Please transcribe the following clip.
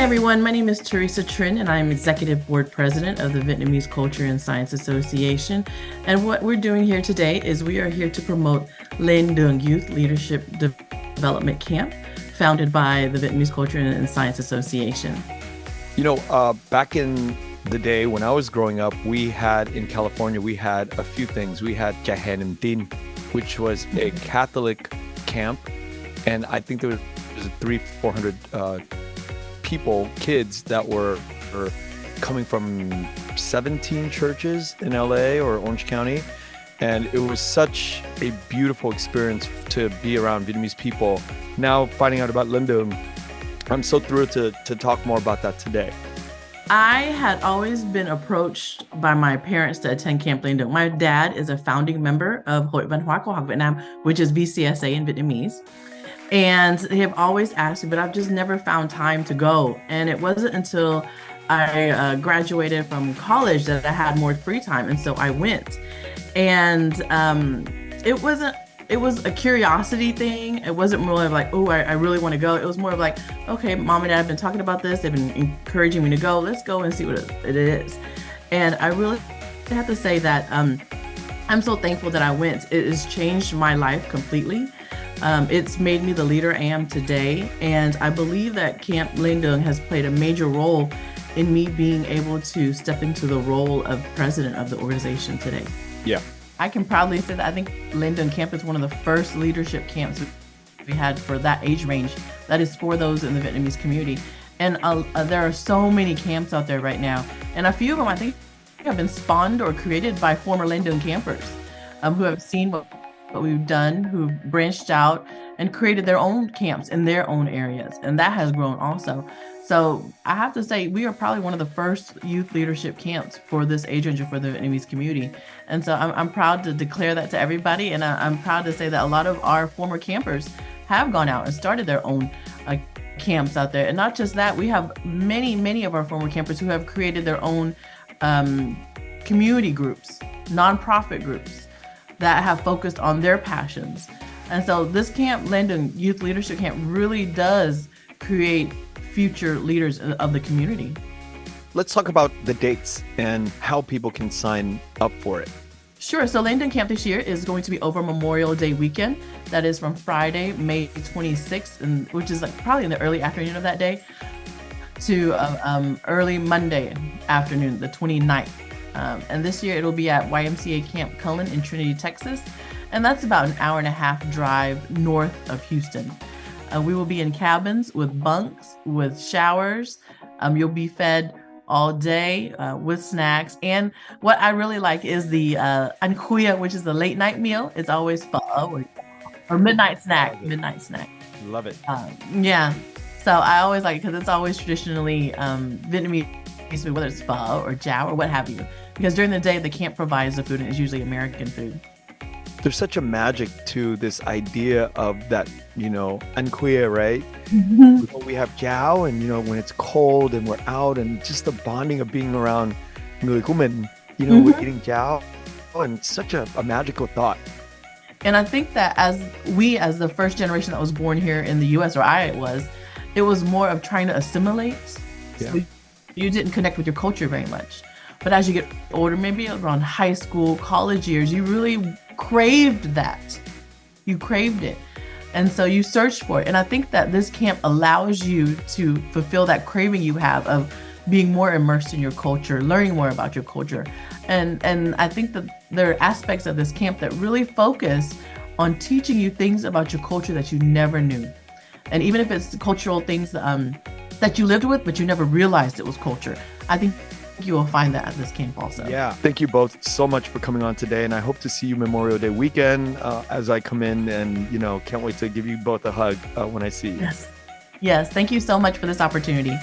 everyone. My name is Teresa Trin, and I'm Executive Board President of the Vietnamese Culture and Science Association. And what we're doing here today is we are here to promote Lên Đường Youth Leadership Development Camp, founded by the Vietnamese Culture and Science Association. Back in the day when I was growing up, in California, we had a few things. We had Cha Hè Niềm Tin, which was a Catholic camp. And I think there was 300-400 kids that were coming from 17 churches in LA or Orange County. And it was such a beautiful experience to be around Vietnamese people. Now finding out about Lên Đường, I'm so thrilled to talk more about that today. I had always been approached by my parents to attend Camp Lên Đường. My dad is a founding member of Hội Văn hóa Khoa học Việt Nam, which is VCSA in Vietnamese. And they have always asked me, but I've just never found time to go. And it wasn't until I graduated from college that I had more free time. And so I went. And it was a curiosity thing. It wasn't really like, oh, I really want to go. It was more of like, okay, mom and dad have been talking about this. They've been encouraging me to go. Let's go and see what it is. And I really have to say that I'm so thankful that I went. It has changed my life completely. It's made me the leader I am today. And I believe that Camp Lên Đường has played a major role in me being able to step into the role of president of the organization today. Yeah. I can proudly say that I think Lên Đường Camp is one of the first leadership camps we had for that age range. That is for those in the Vietnamese community. And there are so many camps out there right now. And a few of them, I think, have been spawned or created by former Lên Đường campers who have seen what we've done, who branched out and created their own camps in their own areas. And that has grown also. So I have to say, we are probably one of the first youth leadership camps for this age range for the Vietnamese community. And so I'm proud to declare that to everybody. And I'm proud to say that a lot of our former campers have gone out and started their own camps out there. And not just that, we have many of our former campers who have created their own community groups, nonprofit groups that have focused on their passions. And so this camp, Lên Đường Youth Leadership Camp, really does create future leaders of the community. Let's talk about the dates and how people can sign up for it. Sure. So Lên Đường Camp this year is going to be over Memorial Day weekend. That is from Friday, May 26th, which is probably in the early afternoon of that day, to early Monday afternoon, the 29th. And this year it'll be at YMCA Camp Cullen in Trinity, Texas. And that's about an hour and a half drive north of Houston. We will be in cabins with bunks, with showers. You'll be fed all day with snacks. And what I really like is the ăn khuya, which is the late night meal. It's always pho or midnight snack. Love it. Yeah. So I always like it because it's always traditionally Vietnamese food, whether it's pho or chow or what have you. Because during the day, the camp provides the food and it's usually American food. There's such a magic to this idea of that, ăn khuya, right? Mm-hmm. We have jiao, and when it's cold and we're out, and just the bonding of being around người của mình, we're eating jiao, and it's such a magical thought. And I think that as the first generation that was born here in the U.S., it was more of trying to assimilate. Yeah. So you didn't connect with your culture very much. But as you get older, maybe around high school, college years, you really craved that. You craved it. And so you searched for it. And I think that this camp allows you to fulfill that craving you have of being more immersed in your culture, learning more about your culture. And I think that there are aspects of this camp that really focus on teaching you things about your culture that you never knew. And even if it's cultural things that you lived with, but you never realized it was culture, I think you will find that at this camp also. Yeah. Thank you both so much for coming on today. And I hope to see you Memorial Day weekend as I come in, and, can't wait to give you both a hug when I see you. Yes. Thank you so much for this opportunity.